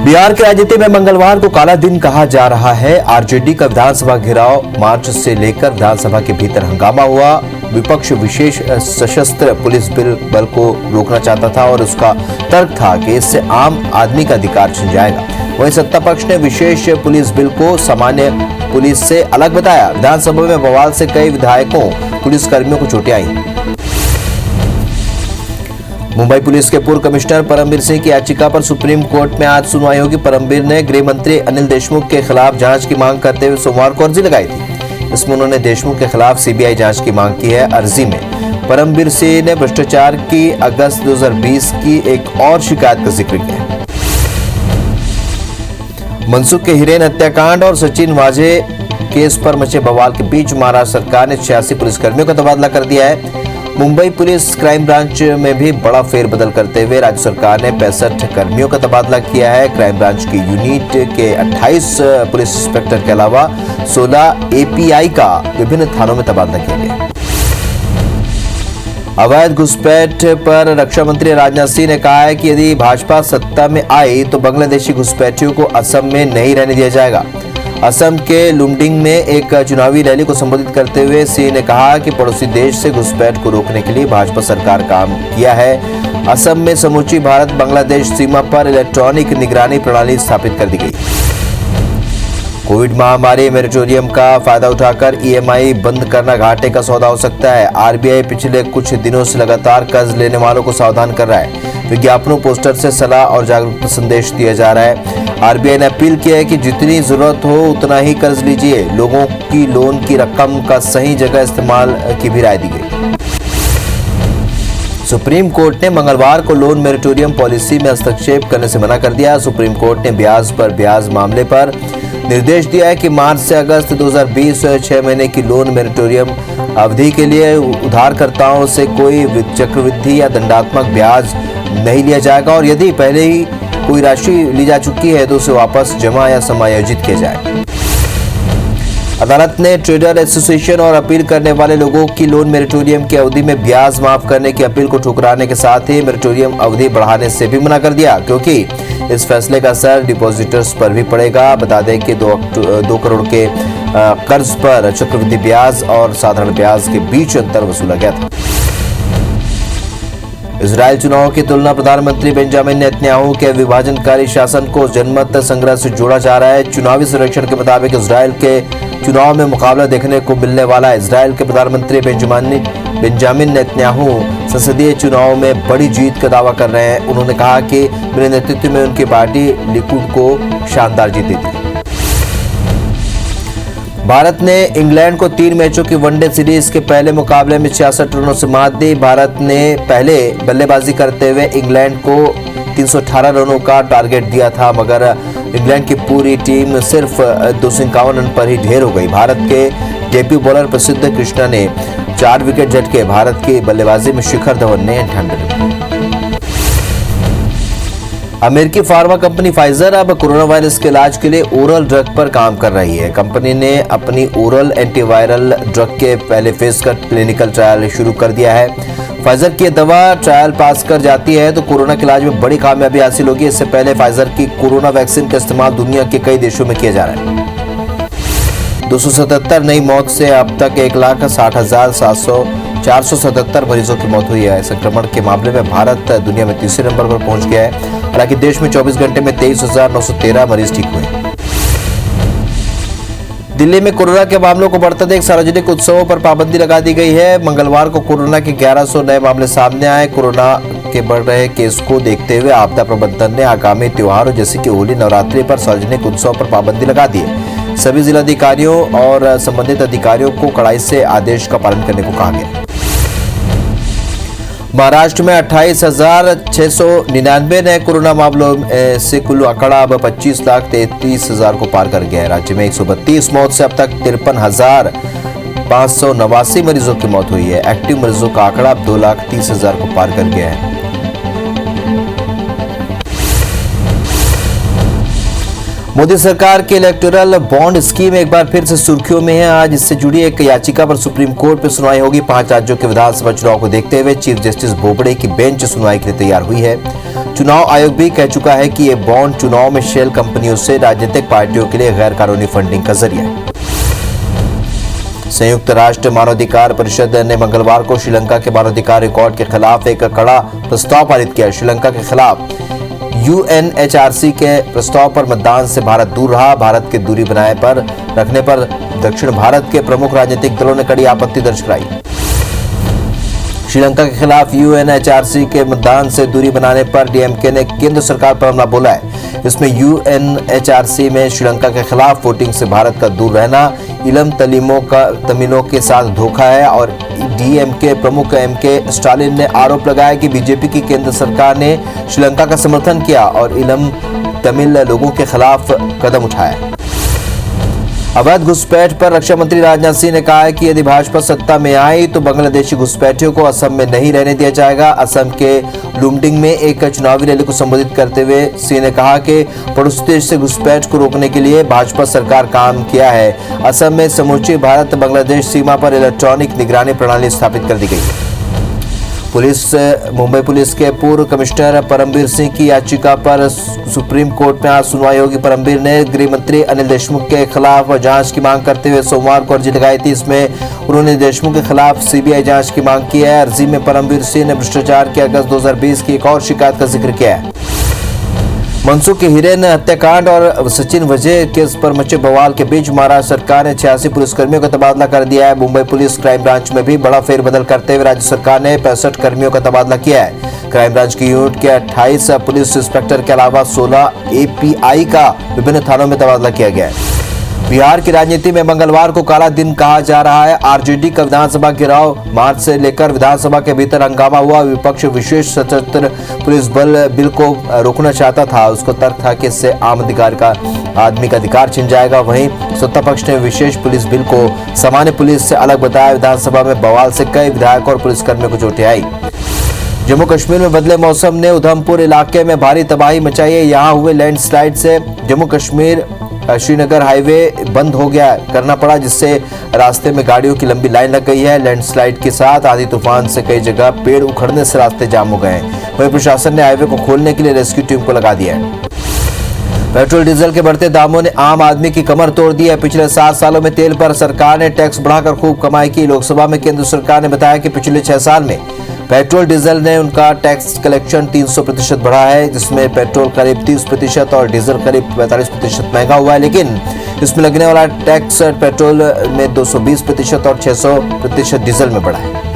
बिहार की राजनीति में मंगलवार को काला दिन कहा जा रहा है। आरजेडी का विधानसभा घेराव मार्च से लेकर विधानसभा के भीतर हंगामा हुआ। विपक्ष विशेष सशस्त्र पुलिस बल को रोकना चाहता था और उसका तर्क था कि इससे आम आदमी का अधिकार छिन जाएगा। वहीं सत्ता पक्ष ने विशेष पुलिस बिल को सामान्य पुलिस से अलग बताया। विधानसभा में बवाल से कई विधायकों पुलिसकर्मियों को चोटें आई। मुंबई पुलिस के पूर्व कमिश्नर परमबीर सिंह की याचिका पर सुप्रीम कोर्ट में आज सुनवाई होगी। परमबीर ने गृह मंत्री अनिल देशमुख के खिलाफ जांच की मांग करते हुए सोमवार को अर्जी लगाई थी। इसमें उन्होंने देशमुख के खिलाफ सीबीआई जांच की मांग की है। अर्जी में परमबीर सिंह ने भ्रष्टाचार की अगस्त 2020 की एक और शिकायत का जिक्र किया। मनसुख के हिरेन हत्याकांड और सचिन वाजे केस पर मचे बवाल के बीच महाराष्ट्र सरकार ने 86 पुलिसकर्मियों का तबादला कर दिया है। मुंबई पुलिस क्राइम ब्रांच में भी बड़ा फेरबदल करते हुए राज्य सरकार ने 65 कर्मियों का तबादला किया है। क्राइम ब्रांच की यूनिट के 28 पुलिस इंस्पेक्टर के अलावा 16 एपीआई का विभिन्न थानों में तबादला किया गया। अवैध घुसपैठ पर रक्षा मंत्री राजनाथ सिंह ने कहा है कि यदि भाजपा सत्ता में आई तो बांग्लादेशी घुसपैठियों को असम में नहीं रहने दिया जाएगा। असम के लुमडिंग में एक चुनावी रैली को संबोधित करते हुए सिंह ने कहा कि पड़ोसी देश से घुसपैठ को रोकने के लिए भाजपा सरकार काम किया है। असम में समूची भारत बांग्लादेश सीमा पर इलेक्ट्रॉनिक निगरानी प्रणाली स्थापित कर दी गई। कोविड महामारी मोरेटोरियम का फायदा उठाकर ईएमआई बंद करना घाटे का सौदा हो सकता है। आरबीआई पिछले कुछ दिनों से लगातार कर्ज लेने वालों को सावधान कर रहा है। विज्ञापनों, पोस्टर से सलाह और जागरूकता संदेश दिया जा रहा है। आरबीआई ने अपील किया है कि जितनी जरूरत हो उतना ही कर्ज लीजिए। लोगों की लोन की रकम का सही जगह इस्तेमाल की भी राय दी गई। सुप्रीम कोर्ट ने मंगलवार को लोन मोरेटोरियम पॉलिसी में हस्तक्षेप करने से मना कर दिया। सुप्रीम कोर्ट ने ब्याज पर ब्याज मामले पर निर्देश दिया है कि मार्च से अगस्त 2020 6 महीने की लोन मोरेटोरियम अवधि के लिए उधारकर्ताओं से कोई चक्रवृद्धि या दंडात्मक ब्याज नहीं लिया जाएगा और यदि पहले ही कोई राशि ली जा चुकी है तो उसे वापस जमा या समायोजित किया जाए। अदालत ने ट्रेडर एसोसिएशन और अपील करने वाले लोगों की लोन मोरेटोरियम की अवधि में ब्याज माफ करने की अपील को ठुकराने के साथ ही मोरेटोरियम अवधि बढ़ाने से भी मना कर दिया, क्योंकि इस फैसले का असर डिपॉजिटर्स पर भी पड़ेगा। बता दें कि 2 करोड़ के कर्ज पर चक्रवृद्धि ब्याज और साधारण ब्याज के बीच अंतर वसूला गया था। इजराइल चुनाव की तुलना प्रधानमंत्री बेंजामिन नेतन्याहू के विभाजनकारी शासन को जनमत संग्रह से जोड़ा जा रहा है। चुनावी सर्वेक्षण के मुताबिक इजराइल के चुनाव में मुकाबला देखने को मिलने वाला है। इजराइल के प्रधानमंत्री बेंजामिन नेतन्याहू संसदीय चुनाव में बड़ी जीत का दावा कर रहे हैं। उन्होंने कहा कि मेरे नेतृत्व में उनकी पार्टी लिकुड को शानदार जीत दी थी। भारत ने इंग्लैंड को 3 मैचों की वनडे सीरीज के पहले मुकाबले में 66 रनों से मात दी। भारत ने पहले बल्लेबाजी करते हुए इंग्लैंड को 318 रनों का टारगेट दिया था, मगर इंग्लैंड की पूरी टीम सिर्फ 251 रन पर ही ढेर हो गई। भारत के डेब्यू बॉलर प्रसिद्ध कृष्णा ने 4 विकेट झटके। भारत की बल्लेबाजी में शिखर धवन ने 98 अमेरिकी फार्मा कंपनी फाइजर अब कोरोना वायरस के इलाज के लिए ओरल ड्रग पर काम कर रही है। कंपनी ने अपनी ओरल एंटीवायरल ड्रग के पहले फेज का क्लिनिकल ट्रायल शुरू कर दिया है। फाइजर की दवा ट्रायल पास कर जाती है तो कोरोना के इलाज में बड़ी कामयाबी हासिल होगी। इससे पहले फाइजर की कोरोना वैक्सीन का इस्तेमाल दुनिया के कई देशों में किया जा रहा है। 277 नई मौत से अब तक 1,60,477 मरीजों की मौत हुई है। संक्रमण के मामले में भारत दुनिया में तीसरे नंबर पर पहुंच गया है। हालांकि देश में 24 घंटे में 23,913 मरीज ठीक हुए। दिल्ली में कोरोना के मामलों को बढ़ते देख सार्वजनिक उत्सवों पर पाबंदी लगा दी गई है। मंगलवार को कोरोना के 1100 नए मामले सामने आए। कोरोना के बढ़ रहे केस को देखते हुए आपदा प्रबंधन ने आगामी त्योहारों जैसे कि होली, नवरात्रि पर सार्वजनिक उत्सव पर पाबंदी लगा दी है। सभी जिलाधिकारियों और संबंधित अधिकारियों को कड़ाई से आदेश का पालन करने को कहा गया। महाराष्ट्र में 28,699 नए कोरोना मामलों से कुल आंकड़ा अब 25,33,000 को पार कर गया है। राज्य में 132 मौत से अब तक 53,589 मरीजों की मौत हुई है। एक्टिव मरीजों का आंकड़ा अब 2,30,000 को पार कर गया है। मोदी सरकार की इलेक्टोरल बॉन्ड स्कीम एक बार फिर से सुर्खियों में है। आज इससे जुड़ी एक याचिका पर सुप्रीम कोर्ट में सुनवाई होगी। 5 राज्यों के विधानसभा चुनाव को देखते हुए चीफ जस्टिस बोबड़े की बेंच सुनवाई के लिए तैयार हुई है। चुनाव आयोग भी कह चुका है कि ये बॉन्ड चुनाव में शेल कंपनियों से राजनीतिक पार्टियों के लिए गैर कानूनी फंडिंग का जरिया है। संयुक्त राष्ट्र मानवाधिकार परिषद ने मंगलवार को श्रीलंका के मानवाधिकार रिकॉर्ड के खिलाफ एक कड़ा प्रस्ताव पारित किया। श्रीलंका के खिलाफ UNHRC के प्रस्ताव पर मतदान से भारत दूर रहा। भारत के दूरी बनाए पर रखने पर दक्षिण भारत के प्रमुख राजनीतिक दलों ने कड़ी आपत्ति दर्ज कराई। श्रीलंका के खिलाफ UNHRC के मतदान से दूरी बनाने पर DMK ने केंद्र सरकार पर हमला बोला है। इसमें UNHRC में श्रीलंका के खिलाफ वोटिंग से भारत का दूर रहना इलम तमिलों के साथ धोखा है और DMK प्रमुख MK स्टालिन ने आरोप लगाया कि बीजेपी की केंद्र सरकार ने श्रीलंका का समर्थन किया और इलम तमिल लोगों के खिलाफ कदम उठाया। अवैध घुसपैठ पर रक्षा मंत्री राजनाथ सिंह ने कहा है कि यदि भाजपा सत्ता में आई तो बांग्लादेशी घुसपैठियों को असम में नहीं रहने दिया जाएगा। असम के लुमडिंग में एक चुनावी रैली को संबोधित करते हुए सिंह ने कहा कि पड़ोसी देश से घुसपैठ को रोकने के लिए भाजपा सरकार काम किया है। असम में समूची भारत बांग्लादेश सीमा पर इलेक्ट्रॉनिक निगरानी प्रणाली स्थापित कर दी गई। मुंबई पुलिस के पूर्व कमिश्नर परमबीर सिंह की याचिका पर सुप्रीम कोर्ट में आज सुनवाई होगी। परमबीर ने गृह मंत्री अनिल देशमुख के खिलाफ जांच की मांग करते हुए सोमवार को अर्जी लगाई थी। इसमें उन्होंने देशमुख के खिलाफ CBI जांच की मांग की है। अर्जी में परमबीर सिंह ने भ्रष्टाचार के अगस्त 2020 की एक और शिकायत का जिक्र किया है। मनसुख हिरेन हत्याकांड और सचिन वजह केस पर मचे बवाल के बीच महाराष्ट्र सरकार ने 86 पुलिसकर्मियों का तबादला कर दिया है। मुंबई पुलिस क्राइम ब्रांच में भी बड़ा फेरबदल करते हुए राज्य सरकार ने 65 कर्मियों का तबादला किया है। क्राइम ब्रांच की यूनिट के 28 पुलिस इंस्पेक्टर के अलावा 16 API का विभिन्न थानों में तबादला किया गया है। बिहार की राजनीति में मंगलवार को काला दिन कहा जा रहा है। RJD का विधानसभा घेराव मार्च से लेकर विधानसभा के भीतर हंगामा हुआ। विपक्ष विशेष सशस्त्र पुलिस बल बिल को रोकना चाहता था। उसको तर्क था कि इससे आम आदमी का अधिकार छिन जाएगा। वहीं सत्ता पक्ष ने विशेष पुलिस बिल को सामान्य पुलिस से अलग बताया। विधानसभा में बवाल से कई विधायक और पुलिसकर्मियों को चोटें आई। जम्मू कश्मीर में बदले मौसम ने उधमपुर इलाके में भारी तबाही मचाई है। यहाँ हुए लैंडस्लाइड से जम्मू कश्मीर श्रीनगर हाईवे बंद हो गया करना पड़ा, जिससे रास्ते में गाड़ियों की लंबी लाइन लग गई है। लैंडस्लाइड के साथ आंधी तूफान से कई जगह पेड़ उखड़ने से रास्ते जाम हो गए हैं। वहीं प्रशासन ने हाईवे को खोलने के लिए रेस्क्यू टीम को लगा दिया है। पेट्रोल डीजल के बढ़ते दामों ने आम आदमी की कमर तोड़ दी है। पिछले 7 सालों में तेल पर सरकार ने टैक्स बढ़ाकर खूब कमाई की। लोकसभा में केंद्र सरकार ने बताया कि पिछले 6 साल में पेट्रोल डीजल ने उनका टैक्स कलेक्शन 300% बढ़ा है, जिसमें पेट्रोल करीब 30% और डीजल करीब 45% महंगा हुआ है। लेकिन इसमें लगने वाला टैक्स पेट्रोल में 220% और 600% डीजल में बढ़ा है।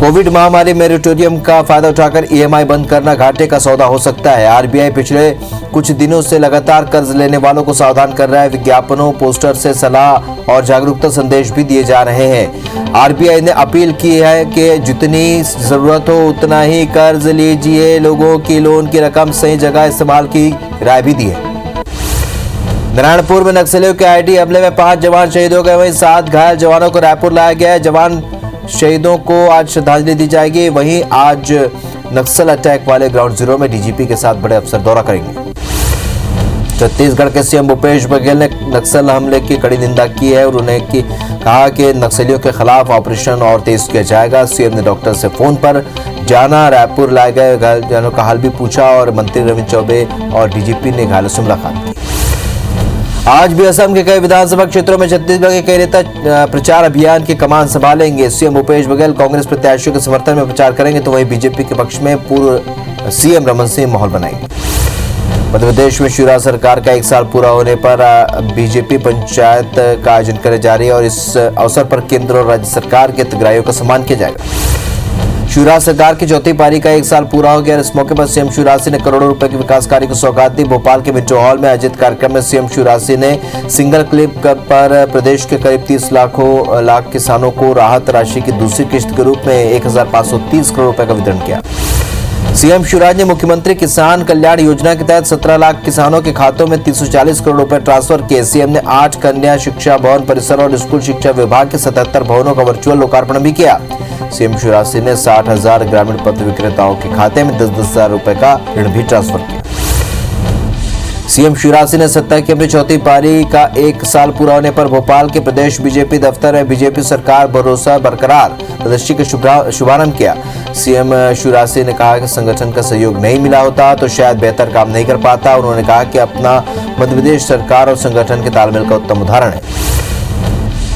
कोविड महामारी मोरेटोरियम का फायदा उठाकर EMI बंद करना घाटे का सौदा हो सकता है। RBI पिछले कुछ दिनों से लगातार कर्ज लेने वालों को सावधान कर रहा है। विज्ञापनों, पोस्टर से सलाह और जागरूकता संदेश भी दिए जा रहे हैं। RBI ने अपील की है कि जितनी जरूरत हो उतना ही कर्ज लीजिए। लोगों की लोन की रकम सही जगह इस्तेमाल की राय भी दी है। नारायणपुर में नक्सलियों के आईडी हमले में 5 जवान शहीद हो गए। वहीं 7 घायल जवानों को रायपुर लाया गया है। जवान शहीदों को आज श्रद्धांजलि दी जाएगी। वहीं आज नक्सल अटैक वाले ग्राउंड जीरो में DGP के साथ बड़े अफसर दौरा करेंगे। छत्तीसगढ़ के CM भूपेश बघेल ने नक्सल हमले की कड़ी निंदा की है और उन्हें कहा कि नक्सलियों के खिलाफ ऑपरेशन और तेज किया जाएगा। CM ने डॉक्टर से फोन पर जाना, रायपुर लाए गए घायलों का हाल भी पूछा और मंत्री रविंद्र चौबे और DGP ने घायलों से मुलाकात की। आज भी असम के कई विधानसभा क्षेत्रों में छत्तीसगढ़ के कई नेता प्रचार अभियान की कमान संभालेंगे। CM भूपेश बघेल कांग्रेस प्रत्याशियों के समर्थन में प्रचार करेंगे, तो वहीं बीजेपी के पक्ष में पूर्व CM रमन सिंह माहौल बनाएंगे। मध्य प्रदेश में शिवराज सरकार का 1 साल पूरा होने पर बीजेपी पंचायत का आयोजन करे जा रही है और इस अवसर पर केंद्र और राज्य सरकार के हितग्राहियों का सम्मान किया जाएगा। शिवराज सरकार की चौथी पारी का 1 साल पूरा हो गया। इस मौके पर CM शिवराज सिंह ने करोड़ों रुपए के विकास कार्य की सौगात दी। भोपाल के मिंटो हॉल में आयोजित कार्यक्रम में CM शिवराज सिंह ने सिंगल क्लिप पर प्रदेश के करीब 30 लाख किसानों को राहत राशि की दूसरी किस्त के रूप में 1530 करोड़ रुपए का वितरण किया। CM शिवराज ने मुख्यमंत्री किसान कल्याण योजना के तहत 17 लाख किसानों के खातों में 340 करोड़ रुपए ट्रांसफर किए। CM ने 8 कन्या शिक्षा भवन परिसर और स्कूल शिक्षा विभाग के 77 भवनों का वर्चुअल लोकार्पण भी किया। CM शिवराज सिंह ने 60,000 ग्रामीण पत्र विक्रेताओं के खाते में 10-10 हजार रुपए का ऋण भी ट्रांसफर किया। CM शिवराज सिंह ने सत्ता की अपनी चौथी पारी का 1 साल पूरा होने पर भोपाल के प्रदेश बीजेपी दफ्तर में बीजेपी सरकार भरोसा बरकरार प्रदर्शनी का शुभारंभ किया। सीएम शिवराज सिंह ने कहा कि संगठन का सहयोग नहीं मिला होता तो शायद बेहतर काम नहीं कर पाता। उन्होंने कहा कि अपना मध्य प्रदेश सरकार और संगठन के तालमेल का उत्तम उदाहरण है।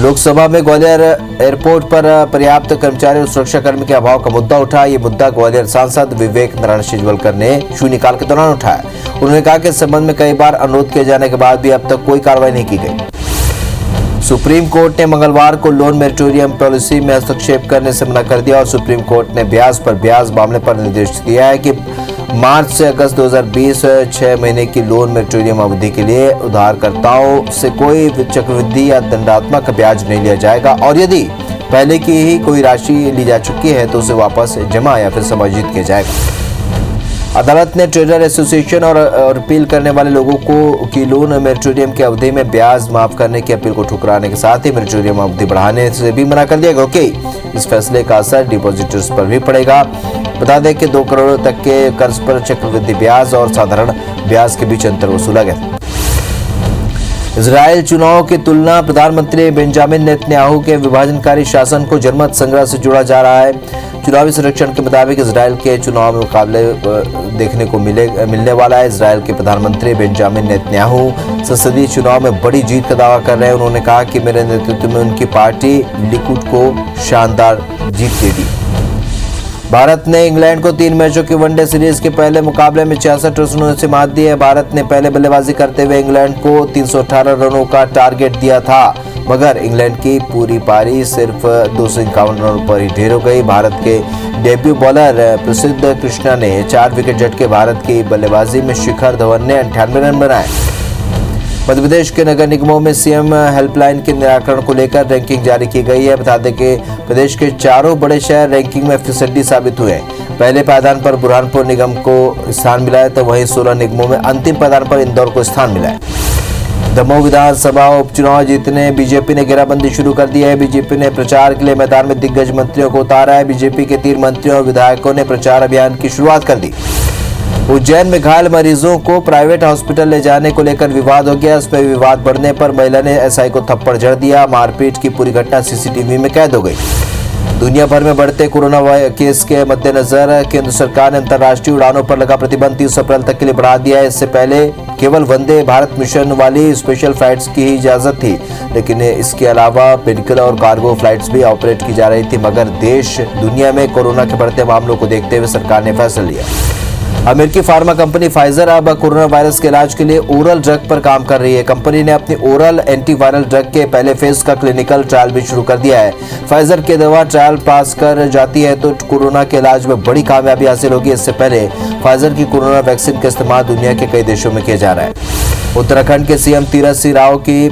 लोकसभा में ग्वालियर एयरपोर्ट पर पर्याप्त कर्मचारी और सुरक्षाकर्मी के अभाव का मुद्दा उठा। ये मुद्दा ग्वालियर सांसद विवेक नारायण शेजवलकर ने शून्यकाल के दौरान उठाया। उन्होंने कहा कि इस संबंध में कई बार अनुरोध किए जाने के बाद भी अब तक कोई कार्रवाई नहीं की गई। सुप्रीम कोर्ट ने मंगलवार को लोन मोरेटोरियम पॉलिसी में हस्तक्षेप करने से मना कर दिया और सुप्रीम कोर्ट ने ब्याज पर ब्याज मामले पर निर्देश दिया है कि मार्च से अगस्त 2020 6 महीने की लोन मोरेटोरियम अवधि के लिए उधारकर्ताओं से कोई चक्रवृद्धि या दंडात्मक ब्याज नहीं लिया जाएगा और यदि पहले की ही कोई राशि ली जा चुकी है तो उसे वापस जमा या फिर समायोजित किया जाएगा। अदालत ने ट्रेडर एसोसिएशन और अपील करने वाले लोगों को की लोन मोरेटोरियम की अवधि में ब्याज माफ करने की अपील को ठुकराने के साथ ही मोरेटोरियम अवधि बढ़ाने से भी मना कर दिया क्योंकि इस फैसले का असर डिपॉजिटर्स पर भी पड़ेगा। बता दें कि 2 करोड़ तक के कर्ज पर चक्रवृद्धि ब्याज और साधारण ब्याज के बीच अंतर वसूला गया। इजराइल चुनाव की तुलना प्रधानमंत्री बेंजामिन नेतन्याहू के विभाजनकारी शासन को जनमत संग्रह से जोड़ा जा रहा है। चुनावी सर्वेक्षण के मुताबिक इजराइल के चुनाव में मुकाबले देखने को मिलने वाला है। इजराइल के प्रधानमंत्री बेंजामिन नेतन्याहू संसदीय चुनाव में बड़ी जीत का दावा कर रहे हैं। उन्होंने कहा कि मेरे नेतृत्व में उनकी पार्टी लिकुड को शानदार जीत देगी। भारत ने इंग्लैंड को 3 मैचों की वनडे सीरीज के पहले मुकाबले में 66 रनों से मात दी है। भारत ने पहले बल्लेबाजी करते हुए इंग्लैंड को 318 रनों का टारगेट दिया था मगर इंग्लैंड की पूरी पारी सिर्फ 251 रनों पर ही ढेर हो गई। भारत के डेब्यू बॉलर प्रसिद्ध कृष्णा ने 4 विकेट झटके। भारत की बल्लेबाजी में शिखर धवन ने 98 रन बनाए। मध्य प्रदेश के नगर निगमों में सीएम हेल्पलाइन के निराकरण को लेकर रैंकिंग जारी की गई है। बता दें कि प्रदेश के चारों बड़े शहर रैंकिंग में फिसड्डी साबित हुए। पहले पायदान पर बुरहानपुर निगम को स्थान मिला है तो वहीं 16 निगमों में अंतिम पायदान पर इंदौर को स्थान मिला है। दमोह विधानसभा उपचुनाव जीतने बीजेपी ने घेराबंदी शुरू कर दी है। बीजेपी ने प्रचार के लिए मैदान में दिग्गज मंत्रियों को उतारा है। बीजेपी के 3 मंत्रियों और विधायकों ने प्रचार अभियान की शुरुआत कर दी। उज्जैन में घायल मरीजों को प्राइवेट हॉस्पिटल ले जाने को लेकर विवाद हो गया। इस पर विवाद बढ़ने पर महिला ने एसआई को थप्पड़ जड़ दिया। मारपीट की पूरी घटना सीसीटीवी में कैद हो गई। दुनिया भर में बढ़ते कोरोना केस के मद्देनजर केंद्र सरकार ने अंतर्राष्ट्रीय उड़ानों पर लगा प्रतिबंध 30 अप्रैल तक के लिए बढ़ा दिया है। इससे पहले केवल वंदे भारत मिशन वाली स्पेशल फ्लाइट्स की ही इजाजत थी लेकिन इसके अलावा मेडिकल और कार्गो फ्लाइट्स भी ऑपरेट की जा रही थी मगर देश दुनिया में कोरोना के बढ़ते मामलों को देखते हुए सरकार ने फैसला लिया। अमेरिकी फार्मा कंपनी फाइजर अब कोरोना वायरस के इलाज के लिए ओरल ड्रग पर काम कर रही है। कंपनी ने अपनी ओरल एंटीवायरल ड्रग के पहले फेज का क्लिनिकल ट्रायल भी शुरू कर दिया है। फाइजर की दवा ट्रायल पास कर जाती है तो कोरोना के इलाज में बड़ी कामयाबी हासिल होगी। इससे पहले फाइजर की कोरोना वैक्सीन का इस्तेमाल दुनिया के कई देशों में किया जा रहा है। उत्तराखंड के सीएम तीरथ सिंह रावत की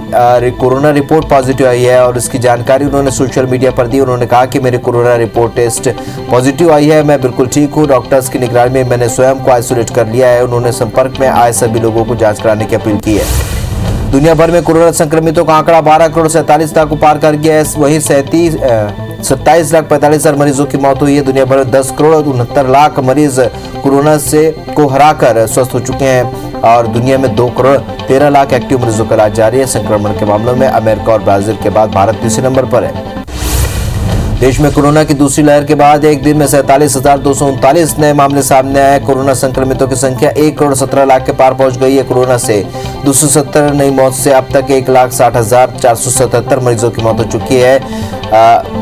कोरोना रिपोर्ट पॉजिटिव आई है और इसकी जानकारी उन्होंने सोशल मीडिया पर दी। उन्होंने कहा कि मेरी कोरोना रिपोर्ट टेस्ट पॉजिटिव आई है, मैं बिल्कुल ठीक हूँ। डॉक्टर्स की निगरानी में मैंने स्वयं को आइसोलेट कर लिया है। उन्होंने संपर्क में आए सभी लोगों को जांच कराने की अपील की है। दुनिया भर में कोरोना संक्रमितों का आंकड़ा 12 करोड़ 47 लाख को पार कर गया है। वहीं 27,45,000 मरीजों की मौत हुई है। दुनिया भर में 10 करोड़ 69 लाख मरीज कोरोना से को हराकर स्वस्थ हो चुके हैं और दुनिया में 2 करोड़ 13 लाख एक्टिव मरीजों का इलाज जारी है। संक्रमण के मामलों में अमेरिका और ब्राजील के बाद भारत तीसरे नंबर पर है। देश में कोरोना की दूसरी लहर के बाद एक दिन में 47,239 नए मामले सामने आए। कोरोना संक्रमितों की संख्या 1 करोड़ 17 लाख के पार पहुंच गई है। कोरोना से 270 नई मौत से अब तक 1,60,477 मरीजों की मौत हो चुकी है।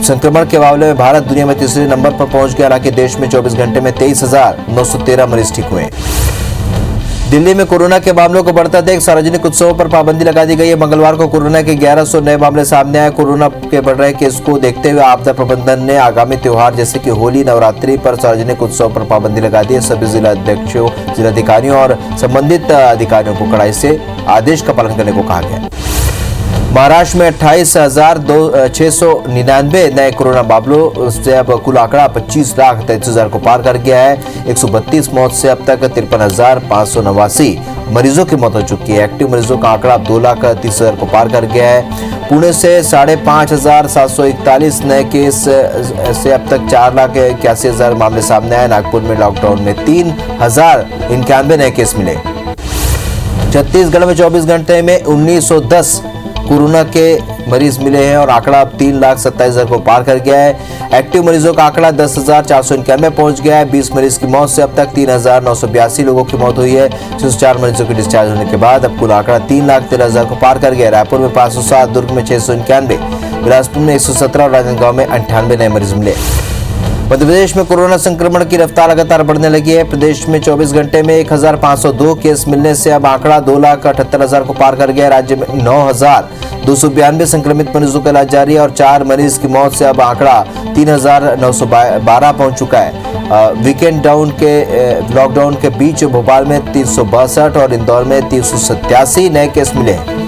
संक्रमण के मामले में भारत दुनिया में तीसरे नंबर पर पहुंच गया। हालांकि देश में 24 घंटे में 23,913 मरीज ठीक हुए। दिल्ली में कोरोना के मामलों को बढ़ता देख सार्वजनिक उत्सवों पर पाबंदी लगा दी गई है। मंगलवार को कोरोना के 1100 नए मामले सामने आए। कोरोना के बढ़ रहे केस को देखते हुए आपदा प्रबंधन ने आगामी त्योहार जैसे कि होली, नवरात्रि पर सार्वजनिक उत्सव पर पाबंदी लगा दी है। सभी जिला अध्यक्षों, जिलाधिकारियों और संबंधित अधिकारियों को कड़ाई से आदेश का पालन करने को कहा गया। महाराष्ट्र में 28,699 नए कोरोना मामलों से अब कुल आंकड़ा 25,33,000 को पार कर गया है। 132 मौत से अब तक 53,589 मरीजों की मौत हो चुकी है। एक्टिव मरीजों का आंकड़ा 2,30,000 को पार कर गया है। पुणे से 5,741 नए केस से अब तक 4,81,000 मामले सामने आए। नागपुर में लॉकडाउन में 3,091 नए केस मिले। छत्तीसगढ़ में 24 घंटे में 1910 कोरोना के मरीज मिले हैं और आंकड़ा अब 3,27,000 को पार कर गया है। एक्टिव मरीजों का आंकड़ा 10,491 पहुंच गया है। 20 मरीज की मौत से अब तक 3,982 लोगों की मौत हुई है। 104 मरीजों के डिस्चार्ज होने के बाद अब कुल आंकड़ा 3,13,000 को पार कर गया है। रायपुर में 507, दुर्ग में 691, बिलासपुर में 117 और राजनांदगांव में 98 नए मरीज मिले। मध्य प्रदेश में कोरोना संक्रमण की रफ्तार लगातार बढ़ने लगी है। प्रदेश में 24 घंटे में 1,502 केस मिलने से अब आंकड़ा 2,78,000 को पार कर गया। राज्य में 9,292 संक्रमित मरीजों का इलाज जारी है और 4 मरीज की मौत से अब आंकड़ा 3,912 पहुंच चुका है। वीकेंड लॉकडाउन के बीच भोपाल में 362 और इंदौर में 387 नए केस मिले हैं।